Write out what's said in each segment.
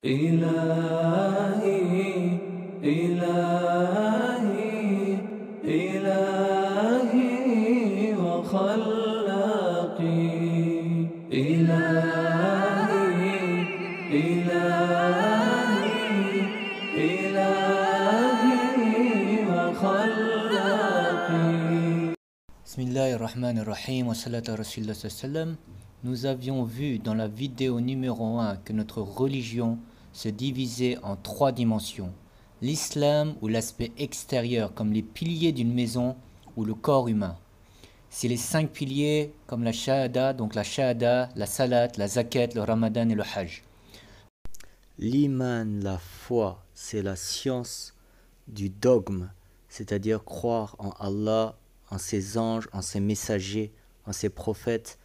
إلهي إلهي إلهي وخلاقي إلهي إلهي إلهي وخلاقي. Bismillahirrahmanirrahim wa salatu rasulullah sallam. Nous avions vu dans la vidéo numéro 1 que notre religion se divisait en 3 dimensions. L'islam ou l'aspect extérieur comme les piliers d'une maison ou le corps humain. C'est les 5 piliers comme la shahada, donc la shahada, la salat, la zakat, le ramadan et le hajj. L'iman, la foi, c'est la science du dogme, c'est-à-dire croire en Allah, en ses anges, en ses messagers, en ses prophètes,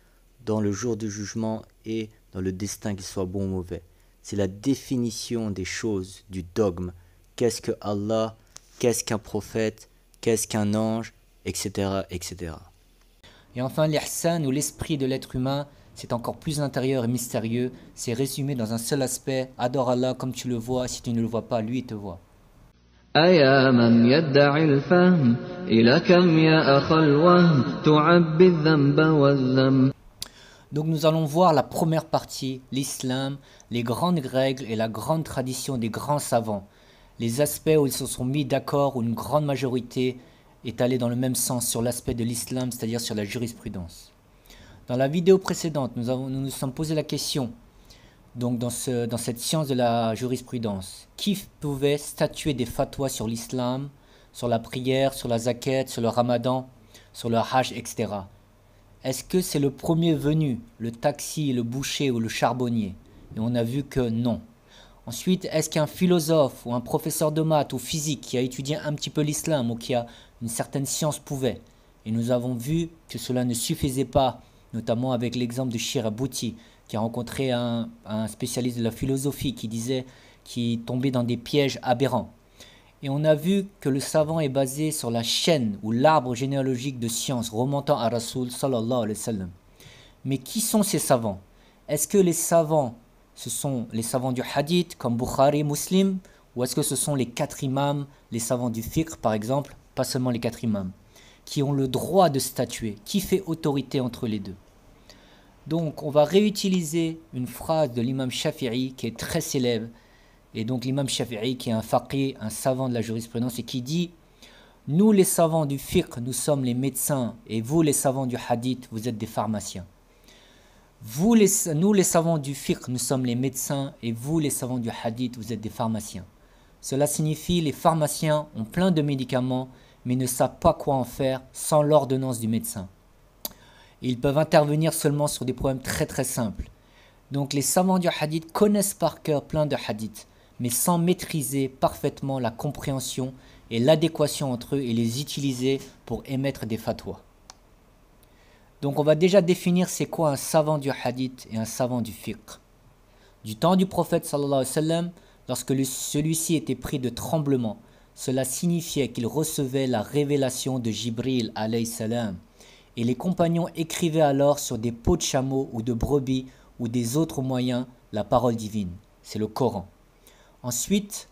dans le jour du jugement et dans le destin qu'il soit bon ou mauvais. C'est la définition des choses, du dogme. Qu'est-ce que Allah, qu'est-ce qu'un prophète, qu'est-ce qu'un ange, etc., etc. Et enfin, l'ihsan ou l'esprit de l'être humain, c'est encore plus intérieur et mystérieux. C'est résumé dans un seul aspect. Adore Allah comme tu le vois. Si tu ne le vois pas, lui il te voit. أيا من يدعي الفهم إلى كم يا أخ الوهم تعبي الذنب والذم. Donc nous allons voir la première partie, l'islam, les grandes règles et la grande tradition des grands savants. Les aspects où ils se sont mis d'accord, où une grande majorité est allée dans le même sens sur l'aspect de l'islam, c'est-à-dire sur la jurisprudence. Dans la vidéo précédente, nous nous sommes posé la question, donc dans cette science de la jurisprudence, qui pouvait statuer des fatwas sur l'islam, sur la prière, sur la zakat, sur le ramadan, sur le hajj, etc. Est-ce que c'est le premier venu, le taxi, le boucher ou le charbonnier? Et on a vu que non. Ensuite, est-ce qu'un philosophe ou un professeur de maths ou physique qui a étudié un petit peu l'islam ou qui a une certaine science pouvait? Et nous avons vu que cela ne suffisait pas, notamment avec l'exemple de Shirabuti, qui a rencontré un spécialiste de la philosophie qui tombait dans des pièges aberrants. Et on a vu que le savant est basé sur la chaîne ou l'arbre généalogique de science remontant à Rasoul sallallahu alayhi wa sallam. Mais qui sont ces savants? Est-ce que les savants, ce sont les savants du hadith comme Bukhari, Muslim, ou est-ce que ce sont les 4 imams, les savants du fiqh par exemple, pas seulement les 4 imams, qui ont le droit de statuer? Qui fait autorité entre les deux? Donc on va réutiliser une phrase de l'imam Shafi'i qui est très célèbre. Et donc l'imam Shafi'i qui est un faqih, un savant de la jurisprudence, et qui dit « Nous les savants du fiqh, nous sommes les médecins, et vous les savants du hadith, vous êtes des pharmaciens. Nous les savants du fiqh, nous sommes les médecins, et vous les savants du hadith, vous êtes des pharmaciens. » Cela signifie les pharmaciens ont plein de médicaments, mais ne savent pas quoi en faire sans l'ordonnance du médecin. Et ils peuvent intervenir seulement sur des problèmes très très simples. Donc les savants du hadith connaissent par cœur plein de hadiths, mais sans maîtriser parfaitement la compréhension et l'adéquation entre eux et les utiliser pour émettre des fatwas. Donc on va déjà définir c'est quoi un savant du hadith et un savant du fiqh. Du temps du prophète sallallahu alayhi wa sallam, lorsque celui-ci était pris de tremblement, cela signifiait qu'il recevait la révélation de Jibril alayhi salam. Et les compagnons écrivaient alors sur des peaux de chameau ou de brebis ou des autres moyens la parole divine. C'est le Coran. Ensuite,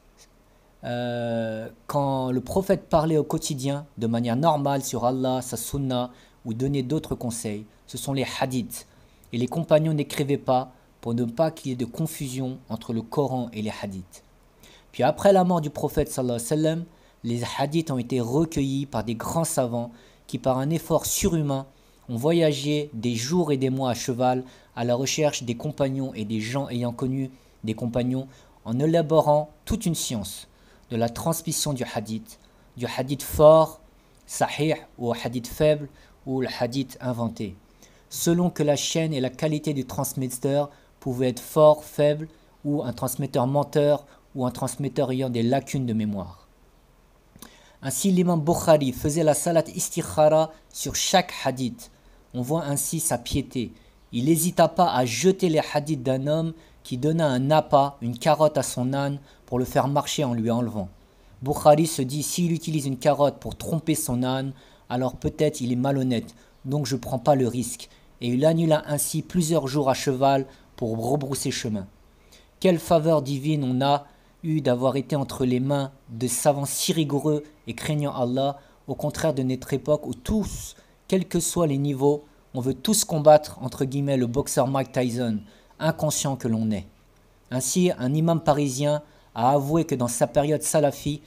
quand le prophète parlait au quotidien de manière normale sur Allah, sa sunna ou donnait d'autres conseils, ce sont les hadiths. Et les compagnons n'écrivaient pas pour ne pas qu'il y ait de confusion entre le Coran et les hadiths. Puis après la mort du prophète sallallahu alayhi wa sallam, les hadiths ont été recueillis par des grands savants qui par un effort surhumain ont voyagé des jours et des mois à cheval à la recherche des compagnons et des gens ayant connu des compagnons en élaborant toute une science de la transmission du hadith fort, sahih ou hadith faible ou le hadith inventé, selon que la chaîne et la qualité du transmetteur pouvaient être fort, faible ou un transmetteur menteur ou un transmetteur ayant des lacunes de mémoire. Ainsi l'imam Bukhari faisait la salat istikhara sur chaque hadith. On voit ainsi sa piété. Il n'hésita pas à jeter les hadiths d'un homme qui donna un appât, une carotte à son âne pour le faire marcher en lui enlevant. Bukhari se dit s'il utilise une carotte pour tromper son âne, alors peut-être il est malhonnête, donc je ne prends pas le risque. Et il annula ainsi plusieurs jours à cheval pour rebrousser chemin. Quelle faveur divine on a eu d'avoir été entre les mains de savants si rigoureux et craignant Allah, au contraire de notre époque où tous, quels que soient les niveaux, on veut tous combattre, entre guillemets, le boxeur Mike Tyson, inconscient que l'on est. Ainsi, un imam parisien a avoué que dans sa période salafi,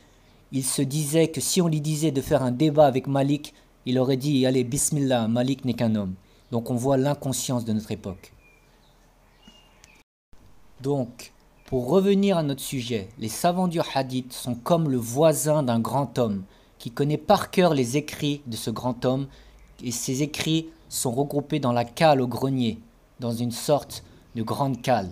il se disait que si on lui disait de faire un débat avec Malik, il aurait dit « Allez, bismillah, Malik n'est qu'un homme ». Donc on voit l'inconscience de notre époque. Donc, pour revenir à notre sujet, les savants du hadith sont comme le voisin d'un grand homme qui connaît par cœur les écrits de ce grand homme, et ces écrits sont regroupés dans la cale au grenier, dans une sorte de grande cale.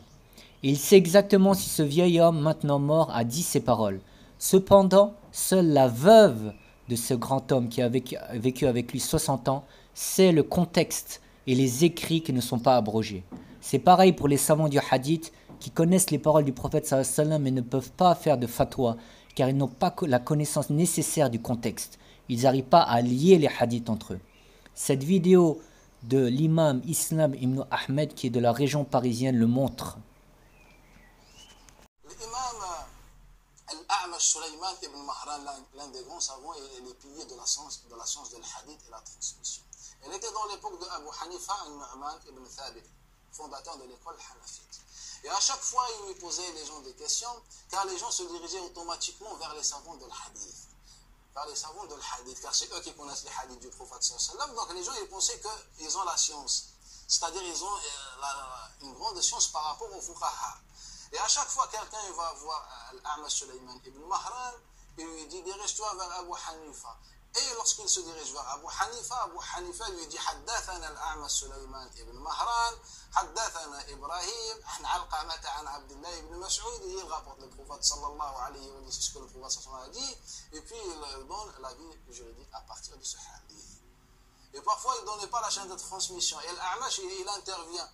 Et il sait exactement si ce vieil homme maintenant mort a dit ces paroles. Cependant, seule la veuve de ce grand homme qui a vécu avec lui 60 ans sait le contexte et les écrits qui ne sont pas abrogés. C'est pareil pour les savants du hadith qui connaissent les paroles du prophète sallallahu alayhi wa sallam mais ne peuvent pas faire de fatwa car ils n'ont pas la connaissance nécessaire du contexte. Ils n'arrivent pas à lier les hadiths entre eux. Cette vidéo de l'imam Islam ibn Ahmed qui est de la région parisienne le montre. L'imam Al-A'mash Sulayman ibn Mahran, l'un des grands savants et les piliers de la science de l'hadith et la transmission. Elle était dans l'époque de Abu Hanifa al-Nu'man ibn Thabit, fondateur de l'école Hanafite. Et à chaque fois, il lui posait les gens des questions, car les gens se dirigeaient automatiquement vers les savants de l'hadith. Vers les savants de l'hadith, car c'est eux qui connaissent les hadiths du prophète sallallahu alayhi wa sallam. Donc les gens, ils pensaient qu'ils ont la science. C'est-à-dire, ils ont une grande science par rapport aux fuqaha. Et à chaque fois, quelqu'un va voir Al-A'mash Sulayman ibn Mahran, il lui dit, dirige-toi vers Abu Hanifa. Et lorsqu'il se dirige vers Abu Hanifa lui dit, حدثنا الأعمش سليمان ibn Mahran, حدثنا إبراهيم عن علقمة عن عبد الله ibn Mas'ud. Il rapporte le prophète sallallahu alayhi wa sallam, c'est ce que le prophète sallallahu alayhi wa sallam a dit, et puis il donne l'avis juridique à partir de ce hadith. Et parfois, il ne donnait pas la chaîne de transmission. Et l'A'mash, il intervient.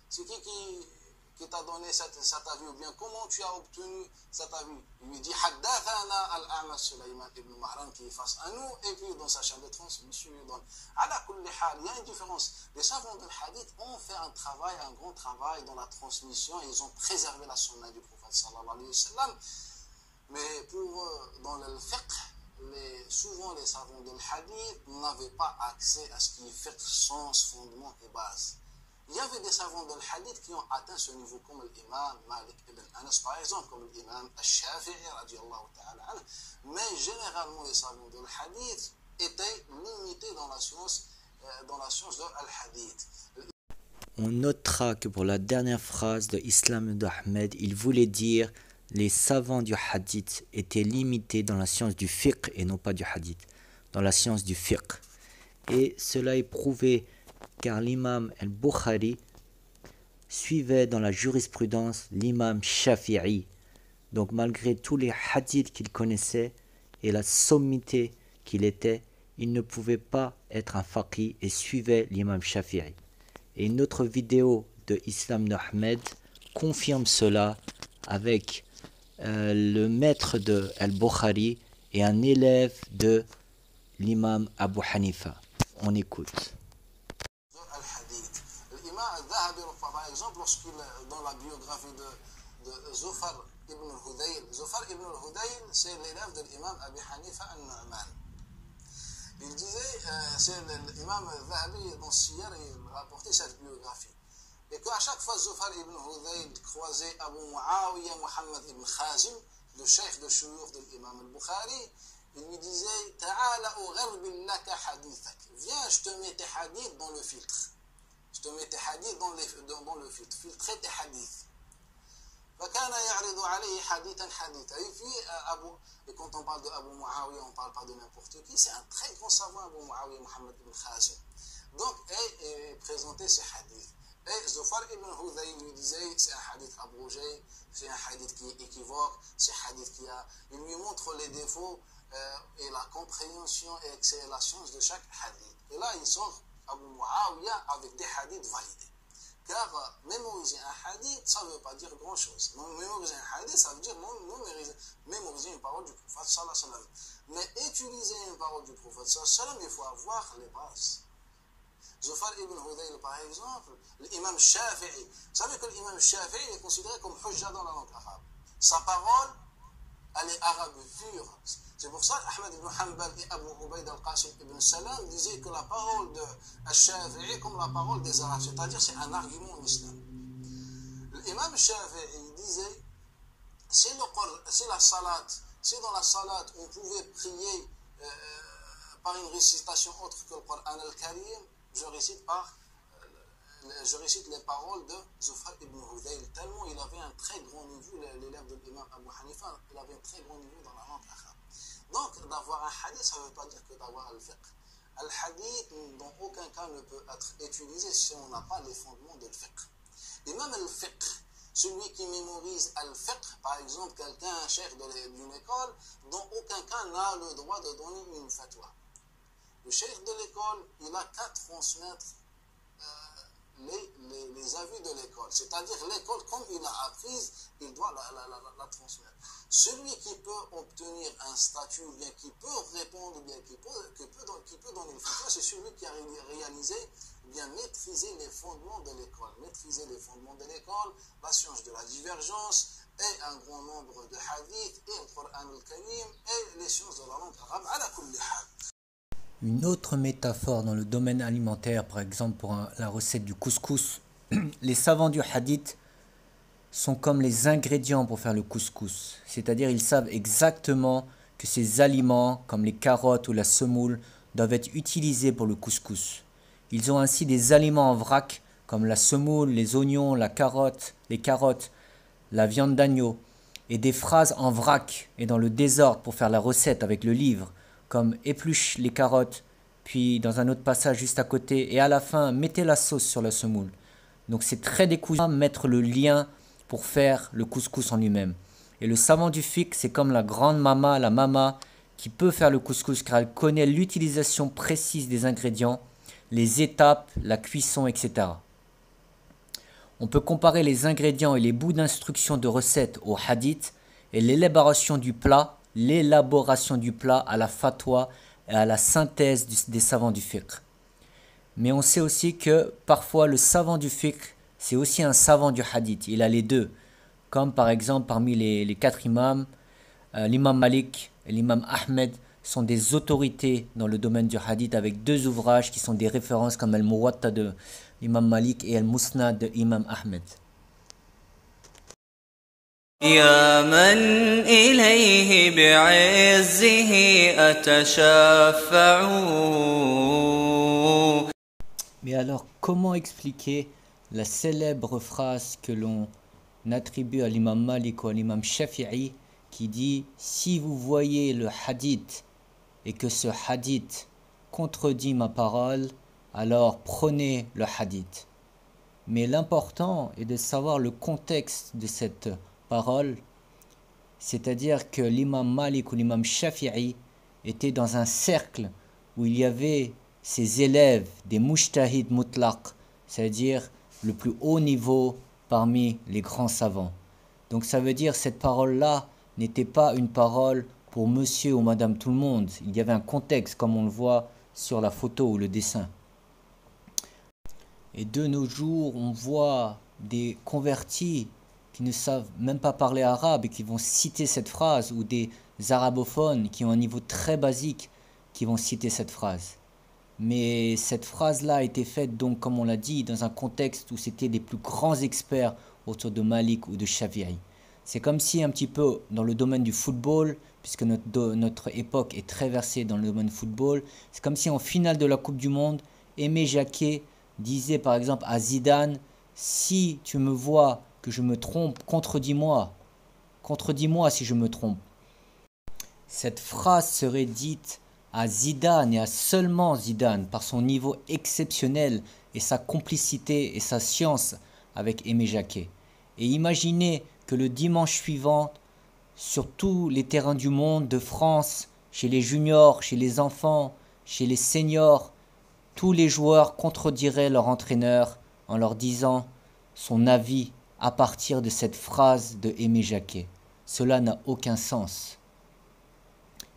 C'est qui t'a donné cet avis, ou bien comment tu as obtenu cet avis? Il lui dit Haddathana al-A'mash Sulayman ibn Mahran qui est face à nous, et puis dans sa chaîne de transmission, il donne. Ala kulli hal, il y a une différence. Les savants de l'hadith ont fait un grand travail dans la transmission, et ils ont préservé la sunna du prophète sallallahu alayhi wa sallam. Mais dans le fiqh, souvent les savants de l'hadith n'avaient pas accès à ce qui est fiqh, sens, fondement et base. Il y avait des savants de l'hadith qui ont atteint ce niveau, comme l'imam Malik ibn Anas, par exemple, comme l'imam Al-Shafi'i, radiallahu ta'ala, mais généralement les savants de l'hadith étaient limités dans la science de l'hadith. On notera que pour la dernière phrase de Islam ibn Ahmed, il voulait dire les savants du hadith étaient limités dans la science du fiqh et non pas du hadith, dans la science du fiqh. Et cela est prouvé car l'imam al-Bukhari suivait dans la jurisprudence l'imam Shafi'i. Donc malgré tous les hadiths qu'il connaissait et la sommité qu'il était, il ne pouvait pas être un faqih et suivait l'imam Shafi'i. Et une autre vidéo de Islam Ahmed confirme cela avec le maître de al-Bukhari et un élève de l'imam Abu Hanifa. On écoute. Par exemple, dans la biographie de Zufar ibn al-Hudayl, Zufar ibn al-Hudayl, c'est l'élève de l'imam Abi Hanifa al-Nu'man. Il disait, c'est l'imam al-Zahabi dans Siyar, il rapportait cette biographie. Et qu'à chaque fois, Zufar ibn al-Hudayl croisait Abu Muawiyah Muhammad ibn Khazim, le cheikh de shuyukh de l'imam al-Bukhari, il lui disait, Ta'ala ugharbin laka hadithak. Viens, je te mets tes hadiths dans le filtre. Je te mets tes hadiths dans le filtre. Filtrer tes hadiths. فكان يعرض عليه حديثا حديثا. Et quand on parle de Abu Muawiyah, on ne parle pas de n'importe qui. C'est un très grand savant, Abu Muawiyah Muhammad ibn Khazim. Donc, il présentait ces hadiths. Et Zufar ibn Hudayl lui disait, c'est un hadith abrogé, c'est un hadith qui est équivoque, c'est un hadith il lui montre les défauts et la compréhension et la science de chaque hadith. Et là, il sort Abu Muawiyah avec des hadiths validés. Car mémoriser un hadith, ça ne veut pas dire grand-chose. Mémoriser un hadith, ça veut dire mémoriser une parole du prophète sallallahu alayhi wa sallam. Mais utiliser une parole du prophète sallallahu alayhi wa sallam, il faut avoir les bases. Zufar ibn Hudayl, par exemple, l'imam Shafi'i. Vous savez que l'imam Shafi'i est considéré comme hujja dans la langue arabe. Sa parole, elle est arabe pure. C'est pour ça qu'Ahmed ibn Hanbal et Abu Ubaid al-Qasim ibn Salam disaient que la parole de Shafi'i est comme la parole des Arabes, c'est-à-dire c'est un argument en islam. L'imam Shafi'i disait, si dans la salat on pouvait prier par une récitation autre que le Coran al-Karim, je récite les paroles de Zufar ibn Hudayl, tellement il avait un très grand niveau, l'élève de l'imam Abu Hanifa, il avait un très grand niveau dans la langue arabe. Donc, d'avoir un hadith, ça ne veut pas dire que d'avoir le fiqh. Le hadith, dans aucun cas, ne peut être utilisé si on n'a pas les fondements de le fiqh. Et même le fiqh, celui qui mémorise le fiqh, par exemple, quelqu'un, un cheikh d'une école, dans aucun cas n'a le droit de donner une fatwa. Le cheikh de l'école, il n'a qu'à transmettre les avis de l'école. C'est-à-dire l'école, comme il a appris, il doit la transmettre. Celui qui peut obtenir un statut, ou bien qui peut répondre, ou bien qui peut donner une fatwa, c'est celui qui a réalisé, ou bien maîtrisé les fondements de l'école. Maîtriser les fondements de l'école, la science de la divergence, et un grand nombre de hadiths, et le Coran al-Karim, et les sciences de la langue arabe, ala kulli hal. Une autre métaphore dans le domaine alimentaire, par exemple pour la recette du couscous, les savants du hadith sont comme les ingrédients pour faire le couscous. C'est-à-dire ils savent exactement que ces aliments, comme les carottes ou la semoule, doivent être utilisés pour le couscous. Ils ont ainsi des aliments en vrac, comme la semoule, les oignons, les carottes, la viande d'agneau, et des phrases en vrac et dans le désordre pour faire la recette avec le livre, comme épluche les carottes, puis dans un autre passage juste à côté, et à la fin, mettez la sauce sur la semoule. Donc c'est très décousu à mettre le lien pour faire le couscous en lui-même. Et le savant du fiqh, c'est comme la grande mama, la mama, qui peut faire le couscous car elle connaît l'utilisation précise des ingrédients, les étapes, la cuisson, etc. On peut comparer les ingrédients et les bouts d'instruction de recettes au hadith et l'élaboration du plat à la fatwa et à la synthèse des savants du fiqh. Mais on sait aussi que parfois le savant du fiqh, c'est aussi un savant du hadith. Il a les deux. Comme par exemple parmi les 4 imams, l'imam Malik et l'imam Ahmed sont des autorités dans le domaine du hadith avec 2 ouvrages qui sont des références comme Al-Muwatta de l'imam Malik et Al-Musnad de l'imam Ahmed. يا من إليه بعزه أتشفع. Mais alors, comment expliquer la célèbre phrase que l'on attribue à l'imam Malik ou à l'imam Shafi'i qui dit « Si vous voyez le hadith et que ce hadith contredit ma parole, alors prenez le hadith. » Mais l'important est de savoir le contexte de cette parole, c'est-à-dire que l'imam Malik ou l'imam Shafi'i était dans un cercle où il y avait ses élèves, des mujtahid mutlaq, c'est-à-dire le plus haut niveau parmi les grands savants. Donc ça veut dire que cette parole-là n'était pas une parole pour monsieur ou madame tout le monde. Il y avait un contexte comme on le voit sur la photo ou le dessin. Et de nos jours, on voit des convertis qui ne savent même pas parler arabe et qui vont citer cette phrase, ou des arabophones qui ont un niveau très basique qui vont citer cette phrase. Mais cette phrase-là a été faite, donc, comme on l'a dit, dans un contexte où c'était des plus grands experts autour de Malik ou de Shafi'i. C'est comme si un petit peu dans le domaine du football, puisque notre époque est très versée dans le domaine du football, c'est comme si en finale de la Coupe du Monde, Aimé Jacquet disait par exemple à Zidane, si tu me vois que je me trompe, contredis-moi si je me trompe. Cette phrase serait dite à Zidane et à seulement Zidane par son niveau exceptionnel et sa complicité et sa science avec Aimé Jacquet. Et imaginez que le dimanche suivant, sur tous les terrains du monde, de France, chez les juniors, chez les enfants, chez les seniors, tous les joueurs contrediraient leur entraîneur en leur disant son avis à partir de cette phrase de Aimé Jacquet. Cela n'a aucun sens.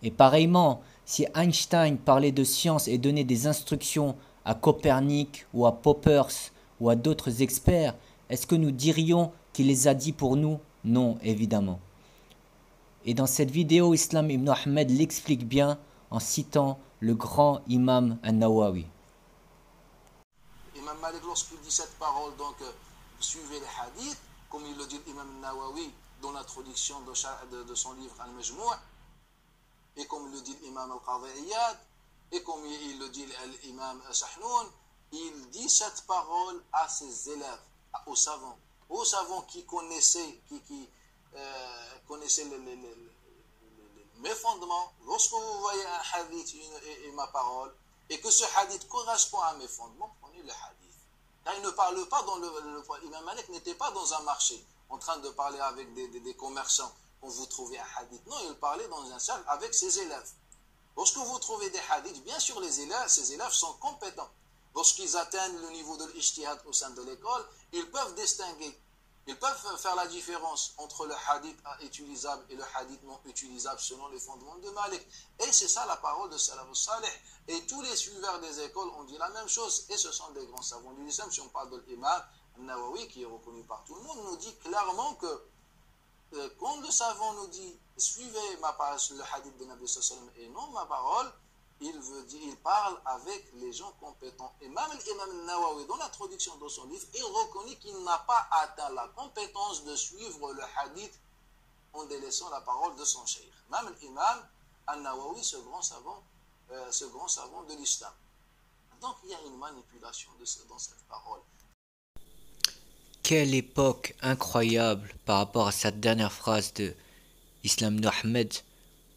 Et pareillement, si Einstein parlait de science et donnait des instructions à Copernic ou à Poppers ou à d'autres experts, est-ce que nous dirions qu'il les a dit pour nous? Non, évidemment. Et dans cette vidéo, Islam ibn Ahmed l'explique bien en citant le grand imam An-Nawawi. Imam Malik, lorsqu'il dit cette parole, donc suivez les hadiths, comme il le dit l'imam Nawawi dans l'introduction de son livre Al-Majmou', et comme le dit l'imam Al-Qadhi Iyad, et comme il le dit l'imam Sahnoun, il dit cette parole à ses élèves, aux savants qui connaissaient, connaissaient mes fondements. Lorsque vous voyez un hadith et ma parole, et que ce hadith correspond à mes fondements, prenez le hadith. Car il ne parle pas dans Imam Malik n'était pas dans un marché en train de parler avec des commerçants quand vous trouvez un hadith. Non, il parlait dans un cercle avec ses élèves. Lorsque vous trouvez des hadiths, bien sûr, ces élèves sont compétents. Lorsqu'ils atteignent le niveau de l'ijtihad au sein de l'école, ils peuvent distinguer, ils peuvent faire la différence entre le hadith utilisable et le hadith non utilisable selon les fondements de Malik. Et c'est ça la parole de Salaf al-Salih. Et tous les suiveurs des écoles ont dit la même chose. Et ce sont des grands savants du l'islam. Si on parle de l'imam Nawawi, qui est reconnu par tout le monde, nous dit clairement que quand le savant nous dit suivez ma parole, le hadith de Nabi sallallahu alayhi wa sallam et non ma parole, il parle avec les gens compétents. Et même l'imam Nawawi, dans l'introduction de son livre, il reconnaît qu'il n'a pas atteint la compétence de suivre le hadith en délaissant la parole de son cheikh. Même l'imam An-Nawawi, ce grand savant de l'islam. Donc il y a une manipulation dans cette parole. Quelle époque incroyable par rapport à cette dernière phrase de Islam ibn Ahmed,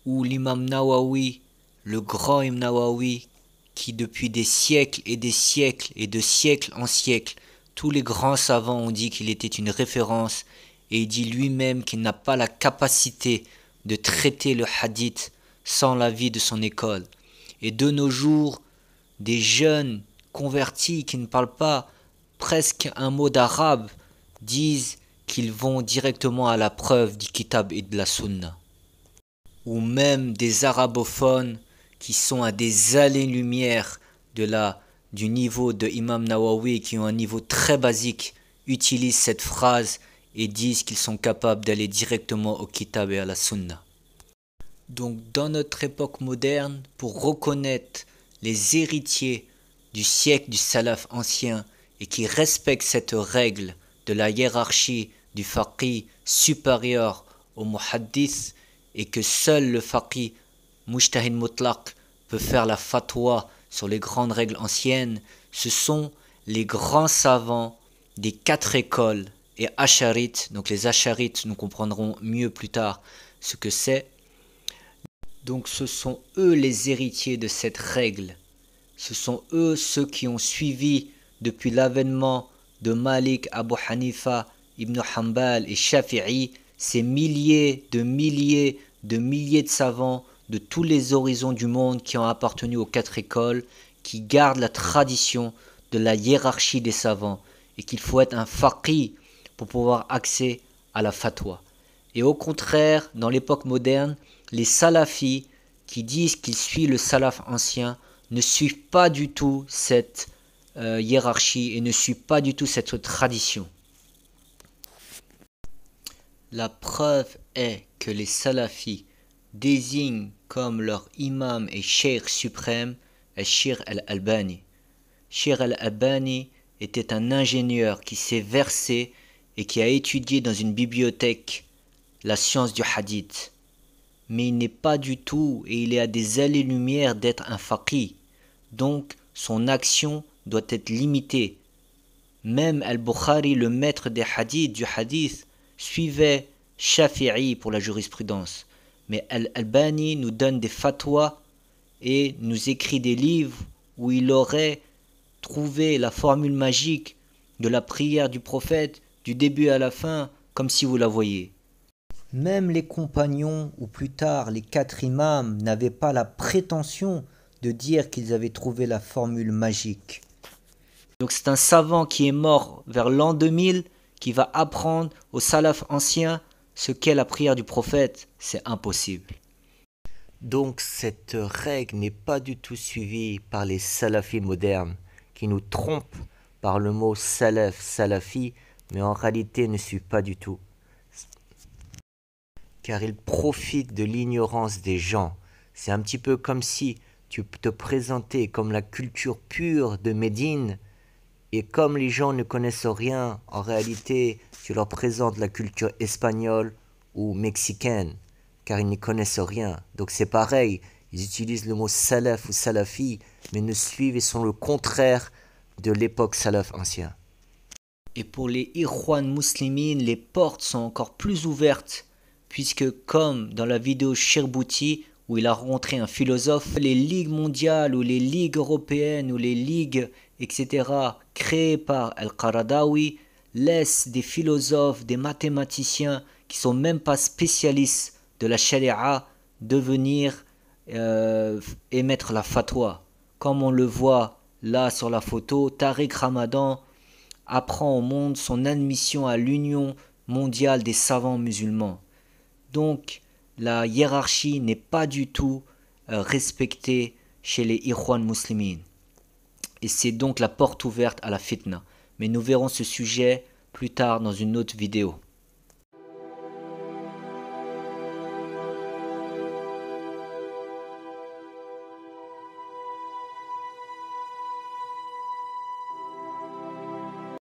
où l'imam Nawawi, le grand imam Nawawi, qui depuis des siècles et des siècles et de siècle en siècle, tous les grands savants ont dit qu'il était une référence, et il dit lui-même qu'il n'a pas la capacité de traiter le hadith sans l'avis de son école. Et de nos jours, des jeunes convertis qui ne parlent pas presque un mot d'arabe disent qu'ils vont directement à la preuve du kitab et de la sunna. Ou même des arabophones qui sont à des années-lumière du niveau de Imam Nawawi, qui ont un niveau très basique, utilisent cette phrase et disent qu'ils sont capables d'aller directement au kitab et à la sunna. Donc dans notre époque moderne, pour reconnaître les héritiers du siècle du salaf ancien et qui respectent cette règle de la hiérarchie du faqih supérieur au muhaddith, et que seul le faqih mujtahid mutlaq peut faire la fatwa sur les grandes règles anciennes, ce sont les grands savants des 4 écoles et asharites. Donc les asharites, nous comprendrons mieux plus tard ce que c'est. Donc ce sont eux les héritiers de cette règle. Ce sont eux ceux qui ont suivi depuis l'avènement de Malik, Abu Hanifa, Ibn Hanbal et Shafi'i, ces milliers de savants de tous les horizons du monde qui ont appartenu aux 4 écoles, qui gardent la tradition de la hiérarchie des savants, et qu'il faut être un faqih pour pouvoir accéder à la fatwa. Et au contraire, dans l'époque moderne, les salafis qui disent qu'ils suivent le salaf ancien ne suivent pas du tout cette hiérarchie et ne suivent pas du tout cette tradition. La preuve est que les salafis désignent comme leur imam et cheikh suprême Cheikh al-Albani. Cheikh al-Albani était un ingénieur qui s'est versé et qui a étudié dans une bibliothèque la science du hadith. Mais il n'est pas du tout, et il est à des années-lumière d'être un faqih. Donc son action doit être limitée. Même Al-Bukhari, le maître du hadith, suivait Shafi'i pour la jurisprudence. Mais Al-Albani nous donne des fatwas et nous écrit des livres où il aurait trouvé la formule magique de la prière du prophète du début à la fin, comme si vous la voyez. Même les compagnons, ou plus tard les 4 imams, n'avaient pas la prétention de dire qu'ils avaient trouvé la formule magique. Donc c'est un savant qui est mort vers l'an 2000 qui va apprendre aux salaf anciens ce qu'est la prière du prophète. C'est impossible. Donc cette règle n'est pas du tout suivie par les salafis modernes qui nous trompent par le mot salaf, salafi, mais en réalité ne suivent pas du tout. Car ils profitent de l'ignorance des gens. C'est un petit peu comme si tu te présentais comme la culture pure de Médine, et comme les gens ne connaissent rien, en réalité, tu leur présentes la culture espagnole ou mexicaine, car ils n'y connaissent rien. Donc c'est pareil, ils utilisent le mot salaf ou salafi, mais ne suivent et sont le contraire de l'époque salaf ancien. Et pour les Ikhwan Muslimin, les portes sont encore plus ouvertes, puisque comme dans la vidéo Shirbouti, où il a rencontré un philosophe, les ligues mondiales ou les ligues européennes ou les ligues, etc., créées par Al-Qaradawi, laissent des philosophes, des mathématiciens qui sont même pas spécialistes de la charia devenir émettre la fatwa. Comme on le voit là sur la photo, Tariq Ramadan apprend au monde son admission à l'Union mondiale des savants musulmans. Donc, la hiérarchie n'est pas du tout respectée chez les Ikhwan Muslimin. Et c'est donc la porte ouverte à la fitna. Mais nous verrons ce sujet plus tard dans une autre vidéo.